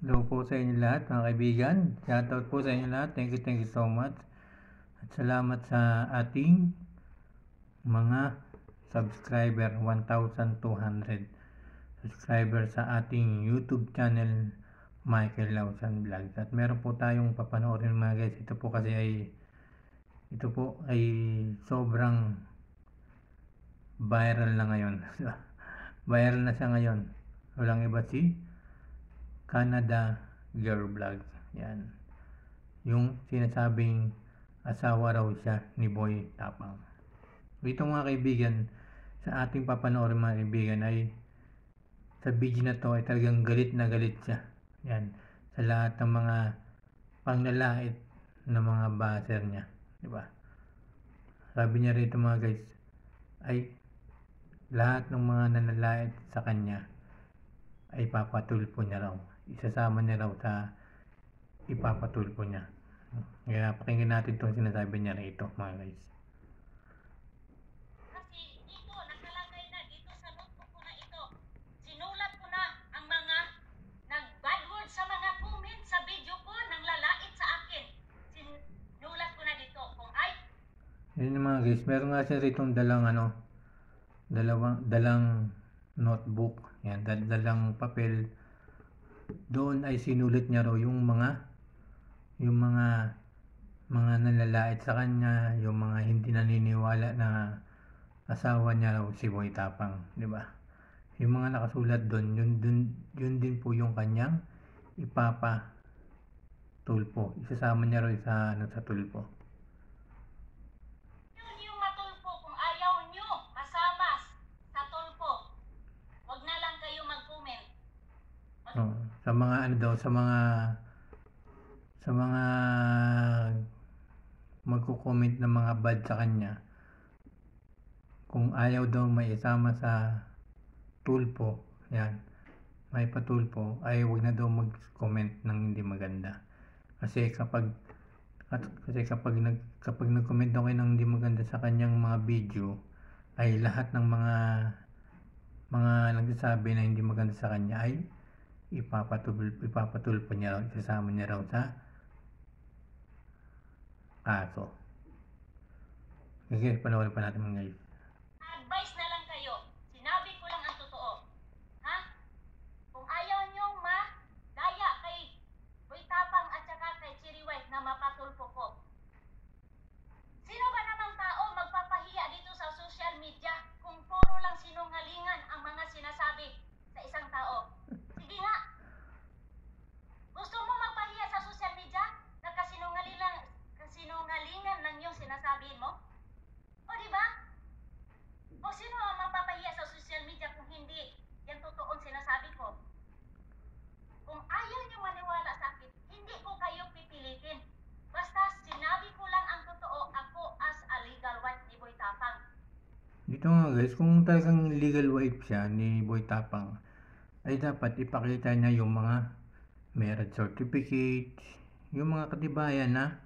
Hello po sa inyo lahat mga kaibigan. Shoutout po sa inyo lahat. Thank you so much. At salamat sa ating mga subscriber, 1,200 subscriber sa ating YouTube channel, Michael Lausan Vlogs. At meron po tayong papanoorin mga guys. Ito po ay sobrang viral na ngayon. Viral na siya ngayon. Walang iba si Canada Girl Vlog. Yan. Yung sinasabing asawa raw siya ni Boy Tapang. Ito mga kaibigan, sa ating papanoorin mga kaibigan ay sa video na to ay talagang galit na galit siya. Yan. Sa lahat ng mga panglalait na mga buzzer niya. Diba? Sabi niya rito mga guys, ay lahat ng mga nanlalait sa kanya ay papatulpo niya raw. Isasama niya raw sa ipapatulpo niya. Kaya pakinggan natin itong sinasabi niya rito mga guys. Kasi dito, nakalagay na dito sa notebook ko na ito. Sinulat ko na ang mga nag-bad word sa mga comment sa video ko nang lalait sa akin. Sinulat ko na dito. Kung ay... Yun mga guys, meron nga siya rito dalang notebook. Yan, dalang papel. Doon ay sinulat niya raw yung mga nanlalait sa kanya, yung mga hindi naniniwala na asawa niya raw si Boy Tapang, di ba? Yung mga nakasulat doon, yun din po yung kanyang ipapatulpo. Isasama niya raw sa tulpo. Yun yung matulpo kung ayaw nyo masama sa tulpo. Huwag na lang kayo mag-comment. Sa mga magko-comment ng mga bad sa kanya, kung ayaw daw may isama sa tulpo, yan, may patulpo, ay wag na daw mag-comment ng hindi maganda. Kasi kapag nag-comment daw kayo ng hindi maganda sa kanyang mga video, ay lahat ng mga nagsasabi na hindi maganda sa kanya ay ipapatulpo niya raw, isasama niya raw sa kaso. Sige, panoorin pa natin mga guys. Advice na lang kayo. Sinabi ko lang ang totoo. Ha? Kung ayaw nyong madaya kay Boy Tapang at saka kay Cherry White na mapatulpo ko. Sino ba namang tao magpapahiya dito sa social media kung puro lang sinungalingan ang mga sinasabi sa isang tao? Sige nga. Gusto mo magpahiya sa social media? Kasinungalingan lang yung sinasabihin mo? O diba? O sino ang mapapahiya sa social media kung hindi yan totoong sinasabi ko? Kung ayaw niyo maniwala sa akin, hindi ko kayo pipilitin. Basta sinabi ko lang ang totoo, ako as a legal wife ni Boy Tapang. Dito nga guys, kung talagang legal wife siya ni Boy Tapang, ay dapat ipakita niya yung mga marriage certificate, yung mga katibayan na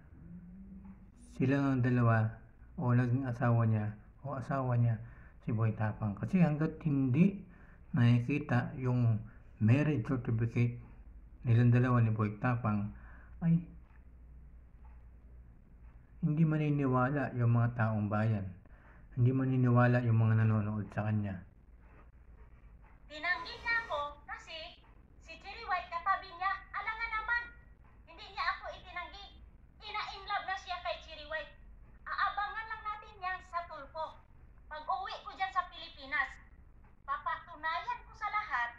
sila ang dalawa o naging asawa niya si Boy Tapang. Kasi hanggat hindi nakikita yung marriage certificate nilang dalawa ni Boy Tapang, ay hindi maniniwala yung mga taong bayan. Hindi maniniwala yung mga nanonood sa kanya. Tinanggi niya ako kasi si Cherry White katabi niya. Alangan naman, hindi niya ako itinanggi. Ina-inlove na siya kay Cherry White. Aabangan lang natin yan sa tulpo. Pag uwi ko dyan sa Pilipinas, papatunayan ko sa lahat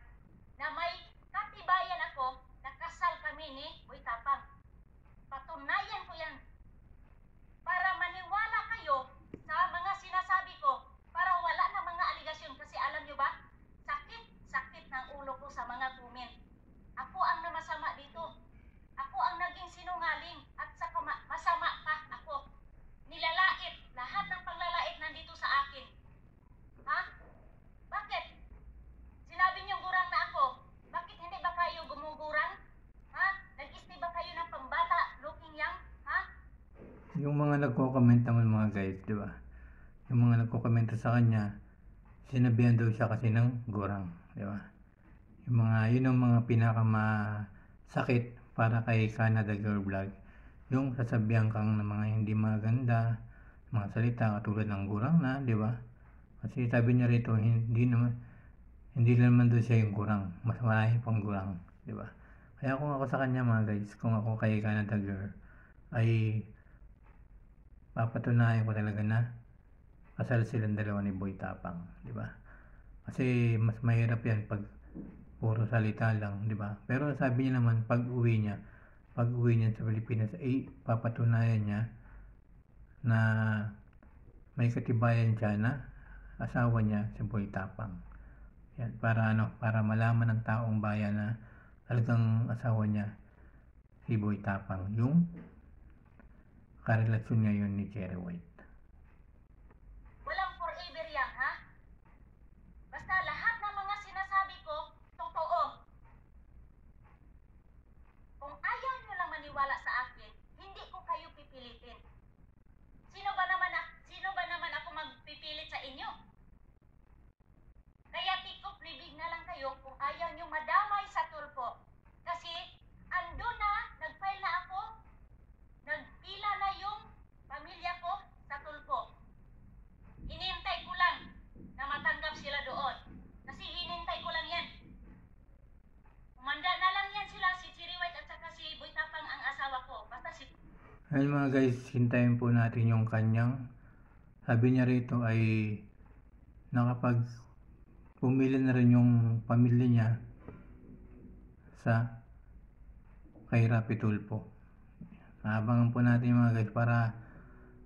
na may katibayan ako na kasal kami ni Boy Tapang. Patunayan ko yan para maniwala kayo sa mga sinasabi ko, para wala na mga aligasyon. Kasi alam nyo ba, sakit ng ulo ko sa mga comment. Ako ang namasama dito. Ako ang naging sinungaling at saka masama pa ako. Nilalait. Lahat ng panglalait nandito sa akin. Ha? Bakit? Sinabi niyong gurang na ako. Bakit hindi ba kayo gumugurang? Ha? Nag-isti ba kayo ng pambata looking young? Ha? Yung mga nagko-comment naman mga guys, di ba? Yung mga nagko-comment sa kanya, sinabihan daw siya kasi ng gurang, di ba? Yun ang mga sakit para kay Canada Girl Vlog. Yung sasabihan kang ng mga hindi maganda, mga salita katulad ng gurang na, di ba? Kasi sabi niya rito, hindi naman doon siya yung gurang, mas marami pang gurang, di ba? Kaya kung ako sa kanya mga guys, kung ako kay Canada Girl, ay papatunayan ko talaga na kasal silang dalawa ni Boy Tapang, di ba? Kasi mas mahirap yan pag puro salita lang, di ba? Pero sabi niya naman pag uwi niya sa Pilipinas ay papatunayan niya na may katibayan siya na asawa niya si Boy Tapang. Yan, para malaman ng taong bayan na talagang asawa niya si Boy Tapang, yung karelasyon niya yun ni Cherry White. Walang forever yan, ha? Basta lahat ng mga sinasabi ko, totoo. Kung ayaw nyo lang maniwala sa akin, hindi ko kayo pipilitin. Sino ba naman ako magpipilit sa inyo? Kaya tikop libig na lang kayo kung ayaw nyo madamay sa tulpo. Kasi ando na, nag-file na ako, nagpila na yung pamilya ko sa tulpo. Hinintay ko lang na matanggap sila doon. Kasi hinintay ko lang yan. Umanda na lang yan sila, si Cherry White at saka si Boy Tapang ang asawa ko. Basta si... Ayun mga guys, hintayin po natin yung kanyang, sabi niya rito ay nakapag pumili na rin yung pamilya niya sa kay Rapi Tulfo. Abangan po natin mga guys para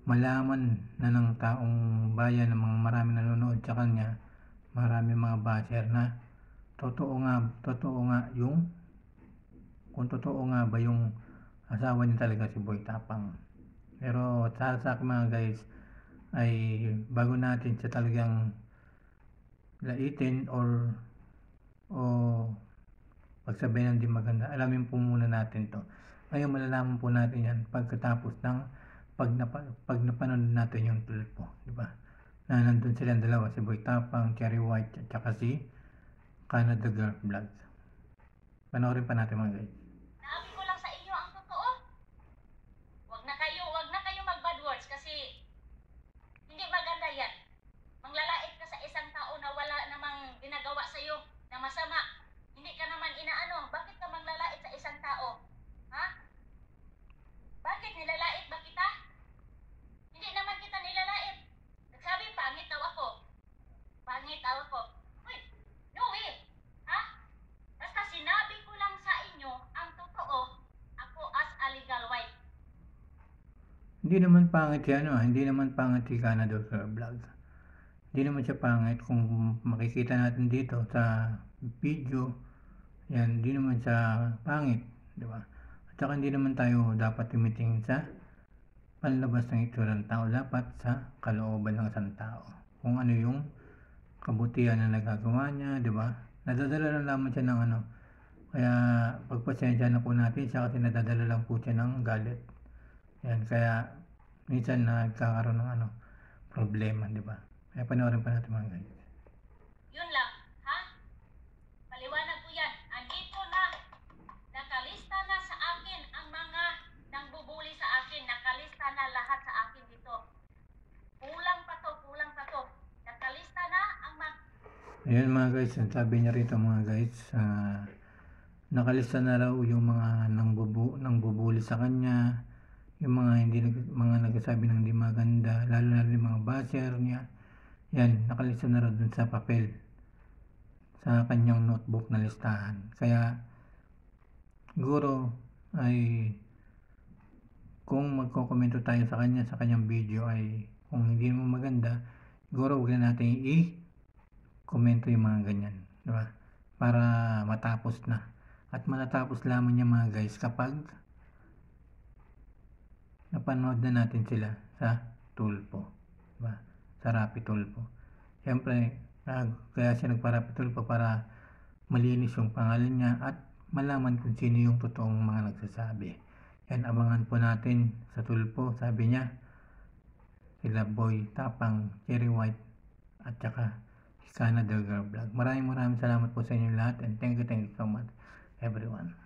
malaman na ng taong bayan, ng mga marami nanonood sa kanya, marami mga basher na totoo nga yung kung totoo nga ba yung asawa niya talaga si Boy Tapang. Pero sa akin mga guys ay bago natin siya talagang laitin o pagsabihin ng di maganda, alamin po muna natin to. Ngayon malalaman po natin yan pagkatapos ng pag napanood natin yung tulpo, di ba? Na nandun silang dalawa, si Boy Tapang, Cherry White at saka si Canada Girl Vlog. Panoorin pa natin mga guys. Sabi ko lang sa inyo ang totoo. Wag na kayo mag-bad words kasi hindi maganda yan. Manglalait ka sa isang tao na wala namang ginagawa sa iyo na masama. Hindi ka naman inaano. Bakit ka manglalait sa isang tao? Ha? Bakit nilalait ba kita? Hindi naman kita nilalait. Nagsabi pangit daw ako. Pangit daw ako. Uy, no way. Ha? Basta sinabi ko lang sa inyo ang totoo. Ako as a legal wife. Hindi naman pangit yan, hindi naman pangit si Canada Girl Vlog. Hindi naman siya pangit kung makikita natin dito sa video. Yan, hindi naman siya pangit, di ba? At saka hindi naman tayo dapat tumitingin sa panlabas ng itsura ng tao, dapat sa kalooban ng isang tao. Kung ano yung kabutihan na nagagawa niya, di ba? Nadadala lang naman siya ng ano. Kaya pagpasensya na po natin siya kasi nadadala lang po siya ng galit. Yan, kaya minsan nagkakaroon ng problema, di ba? Kaya panoorin pa natin mga guys. Yun lang, ha? Paliwanag ko yan. Andito na. Nakalista na sa akin ang mga nangbubuli sa akin. Nakalista na lahat sa akin dito. Kulang pa to. Nakalista na ang mga... Ayan mga guys, sabi niya rito mga guys, nakalista na raw yung mga nangbubuli sa kanya, yung mga nagsasabi ng di maganda, lalo na yung mga basher niya. Yan, nakalista na raw dun sa papel sa kanyang notebook na listahan. Kaya siguro ay kung magkokomento tayo sa kanyang video ay kung hindi mo maganda, siguro huwag na natin i-komento yung mga ganyan, diba? Para matapos na. At matatapos lamang niya mga guys kapag napanood na natin sila sa tulpo, diba? Sa Rapi Tulfo. Siyempre, kaya siya nagpa-Rapi Tulfo para malinis yung pangalan niya at malaman kung sino yung totoong mga nagsasabi. Yan, abangan po natin sa Tulfo. Sabi niya, sila Boy Tapang, Cherry White at saka Canada Girl Vlog. Maraming salamat po sa inyo lahat and thank you so much everyone.